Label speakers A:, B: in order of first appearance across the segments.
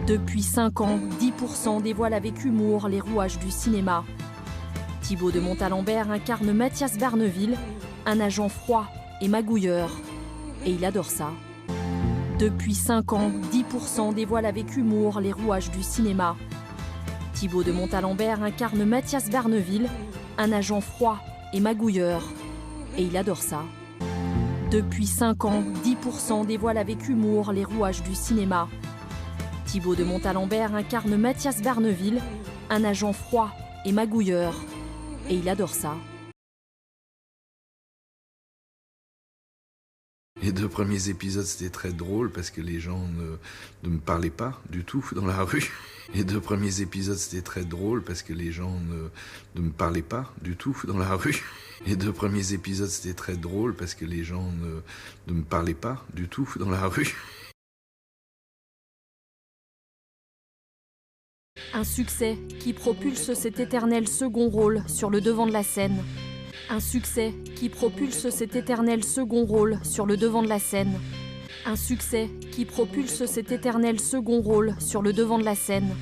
A: Depuis 5 ans, 10% dévoilent avec humour les rouages du cinéma. Thibaut de Montalembert incarne Mathias Barneville, un agent froid et magouilleur. Et il adore ça. Depuis 5 ans, 10% dévoilent avec humour les rouages du cinéma. Thibaut de Montalembert incarne Mathias Barneville, un agent froid et magouilleur. Et il adore ça. Depuis 5 ans, 10% dévoilent avec humour les rouages du cinéma. Thibaut de Montalembert incarne Mathias Barneville, un agent froid et magouilleur. Et il adore ça.
B: Les 2 premiers épisodes, c'était très drôle parce que les gens ne me parlaient pas du tout dans la rue. Les 2 premiers épisodes, c'était très drôle parce que les gens ne me parlaient pas du tout dans la rue. Les 2 premiers épisodes, c'était très drôle parce que les gens ne me parlaient pas du tout dans la rue.
A: Un succès qui propulse cet éternel second rôle sur le devant de la scène. Un succès qui propulse cet éternel second rôle sur le devant de la scène. Un succès qui propulse cet éternel second rôle sur le devant de la scène.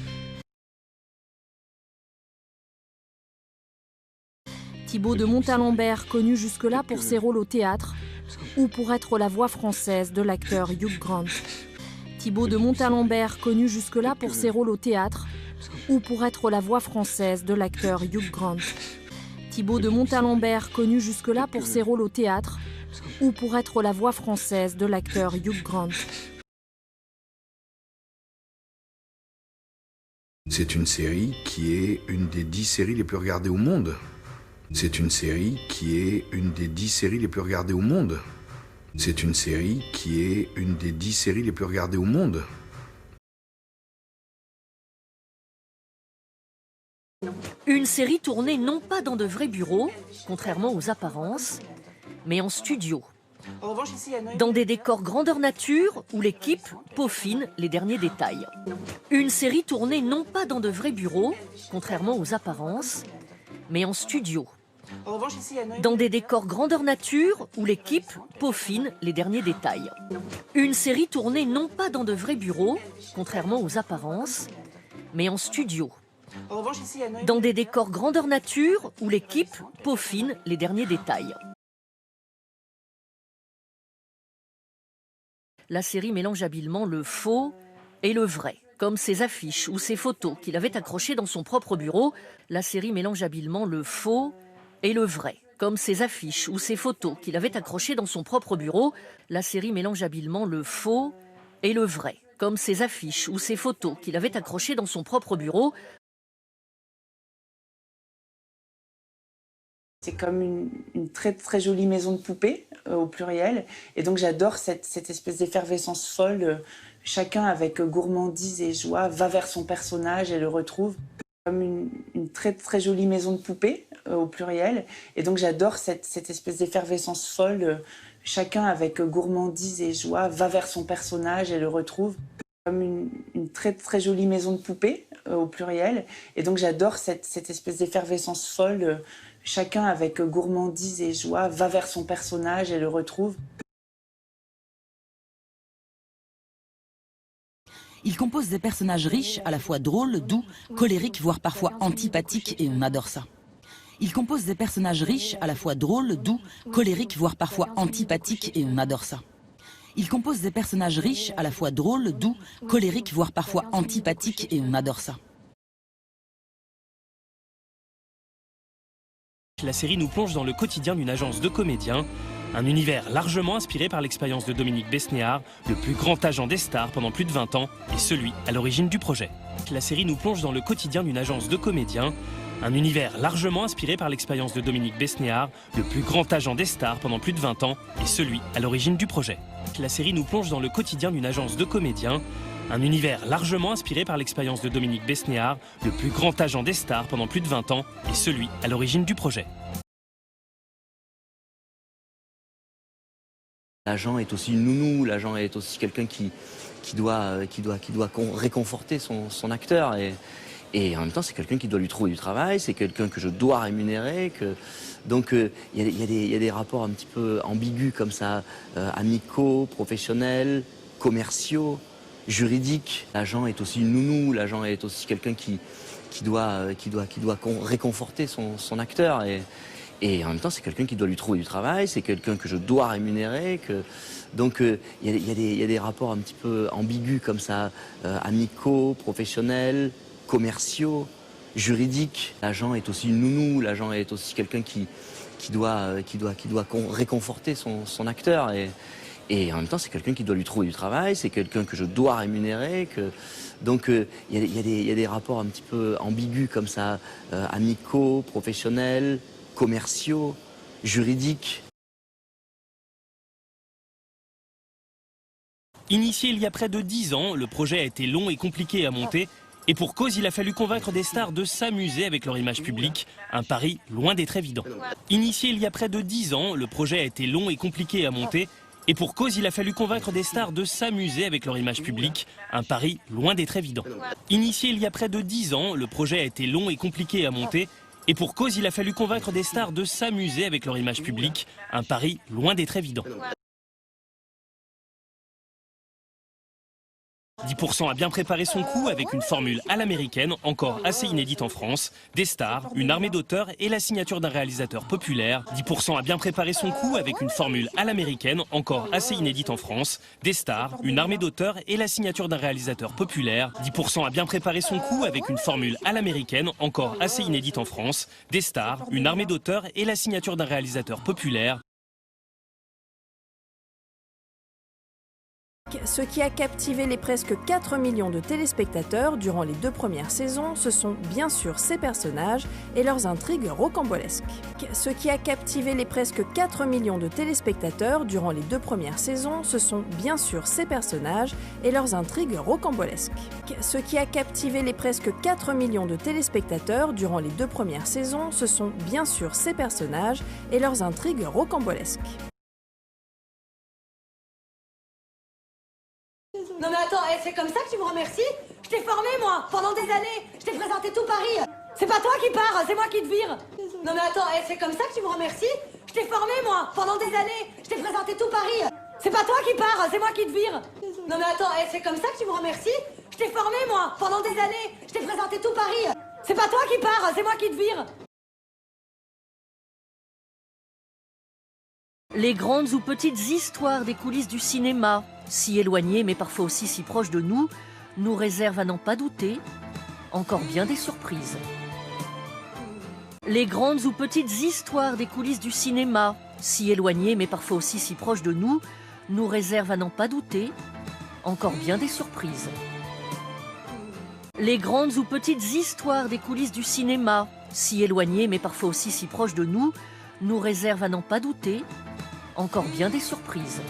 A: Thibaut de Montalembert, connu jusque-là pour ses rôles au théâtre ou pour être la voix française de l'acteur Hugh Grant. Thibaut de Montalembert, connu jusque-là pour ses rôles au théâtre ou pour être la voix française de l'acteur Hugh Grant. Thibaut de Montalembert, connu jusque-là pour ses rôles au théâtre ou pour être la voix française de l'acteur Hugh Grant.
B: C'est une série qui est une des 10 séries les plus regardées au monde. C'est une série qui est une des 10 séries les plus regardées au monde. C'est une série qui est une des 10 séries les plus regardées au monde.
C: Une série tournée non pas dans de vrais bureaux, contrairement aux apparences, mais en studio. Dans des décors grandeur nature où l'équipe peaufine les derniers détails. Une série tournée non pas dans de vrais bureaux, contrairement aux apparences, mais en studio. Dans des décors grandeur nature où l'équipe peaufine les derniers détails. Une série tournée non pas dans de vrais bureaux, contrairement aux apparences, mais en studio. Dans des décors grandeur nature où l'équipe peaufine les derniers détails. La série mélange habilement le faux et le vrai. Comme ses affiches ou ses photos qu'il avait accrochées dans son propre bureau, la série mélange habilement le faux et le vrai. Comme ses affiches ou ses photos qu'il avait accrochées dans son propre bureau, la série mélange habilement le faux et le vrai. Comme ses affiches ou ses photos qu'il avait accrochées dans son propre bureau.
D: C'est comme une très très jolie maison de poupée au pluriel. Et donc j'adore cette espèce d'effervescence folle. Chacun avec gourmandise et joie va vers son personnage et le retrouve. Comme une très très jolie maison de poupée au pluriel. Et donc j'adore cette espèce d'effervescence folle. Chacun avec gourmandise et joie va vers son personnage et le retrouve. Comme une très très jolie maison de poupée au pluriel. Et donc j'adore cette espèce d'effervescence folle. Chacun avec gourmandise et joie va vers son personnage et le retrouve.
E: Il compose des personnages riches, à la fois drôles, doux, colériques, voire parfois antipathiques, et on adore ça. Il compose des personnages riches, à la fois drôles, doux, colériques, voire parfois antipathiques, et on adore ça. Il compose des personnages riches, à la fois drôles, doux, colériques, voire parfois antipathiques, et on adore ça.
F: La série nous plonge dans le quotidien d'une agence de comédiens, un univers largement inspiré par l'expérience de Dominique Besnéard, le plus grand agent des stars pendant plus de 20 ans et celui à l'origine du projet. La série nous plonge dans le quotidien d'une agence de comédiens, un univers largement inspiré par l'expérience de Dominique Besnéard, le plus grand agent des stars pendant plus de 20 ans et celui à l'origine du projet. La série nous plonge dans le quotidien d'une agence de comédiens, un univers largement inspiré par l'expérience de Dominique Besnéard, le plus grand agent des stars pendant plus de 20 ans et celui à l'origine du projet.
G: L'agent est aussi une nounou, l'agent est aussi quelqu'un qui doit réconforter son acteur. Et en même temps, c'est quelqu'un qui doit lui trouver du travail, c'est quelqu'un que je dois rémunérer. Donc il y a des rapports un petit peu ambigus comme ça, amicaux, professionnels, commerciaux. juridique. L'agent est aussi une nounou, l'agent est aussi quelqu'un qui doit réconforter son acteur. Et en même temps, c'est quelqu'un qui doit lui trouver du travail, c'est quelqu'un que je dois rémunérer. Donc il y a des rapports un petit peu ambigus comme ça, amicaux, professionnels, commerciaux, juridiques. L'agent est aussi une nounou, l'agent est aussi quelqu'un qui doit réconforter son acteur. Et en même temps, c'est quelqu'un qui doit lui trouver du travail, c'est quelqu'un que je dois rémunérer. Donc il y a des rapports un petit peu ambigus comme ça, amicaux, professionnels, commerciaux, juridiques.
F: Initié il y a près de 10 ans, le projet a été long et compliqué à monter. Et pour cause, il a fallu convaincre des stars de s'amuser avec leur image publique. Un pari loin d'être évident. Initié il y a près de 10 ans, le projet a été long et compliqué à monter. Et pour cause, il a fallu convaincre des stars de s'amuser avec leur image publique. Un pari loin d'être évident. Initié il y a près de 10 ans, le projet a été long et compliqué à monter. Et pour cause, il a fallu convaincre des stars de s'amuser avec leur image publique. Un pari loin d'être évident. 10% a bien préparé son coup avec une formule à l'américaine, encore assez inédite en France. Des stars, une armée d'auteurs et la signature d'un réalisateur populaire. 10% a bien préparé son coup avec une formule à l'américaine, encore assez inédite en France. Des stars, une armée d'auteurs et la signature d'un réalisateur populaire. 10% a bien préparé son coup avec une formule à l'américaine, encore assez inédite en France. Des stars, une armée d'auteurs et la signature d'un réalisateur populaire.
H: Ce qui a captivé les presque 4 millions de téléspectateurs durant les 2 premières saisons, ce sont bien sûr ces personnages et leurs intrigues rocambolesques. Ce qui a captivé les presque 4 millions de téléspectateurs durant les 2 premières saisons, ce sont bien sûr ces personnages et leurs intrigues rocambolesques. Ce qui a captivé les presque 4 millions de téléspectateurs durant les 2 premières saisons, ce sont bien sûr ces personnages et leurs intrigues rocambolesques.
I: Non mais attends, c'est comme ça que tu me remercies? Je t'ai formé moi, pendant des années, je t'ai présenté tout Paris. C'est pas toi qui pars, c'est moi qui te vire. Non mais attends, c'est comme ça que tu me remercies? Je t'ai formé moi, pendant des années, je t'ai présenté tout Paris. C'est pas toi qui pars, c'est moi qui te vire. Non mais attends, c'est comme ça que tu me remercies? Je t'ai formé moi, pendant des années, je t'ai présenté tout Paris. C'est pas toi qui pars, c'est moi qui te vire.
C: Les grandes ou petites histoires des coulisses du cinéma, si éloignées mais parfois aussi si proches de nous, nous réservent à n'en pas douter encore bien des surprises. Les grandes ou petites histoires des coulisses du cinéma, si éloignées mais parfois aussi si proches de nous, nous réservent à n'en pas douter encore bien des surprises. Les grandes ou petites histoires des coulisses du cinéma, si éloignées mais parfois aussi si proches de nous, nous réservent à n'en pas douter encore bien des surprises.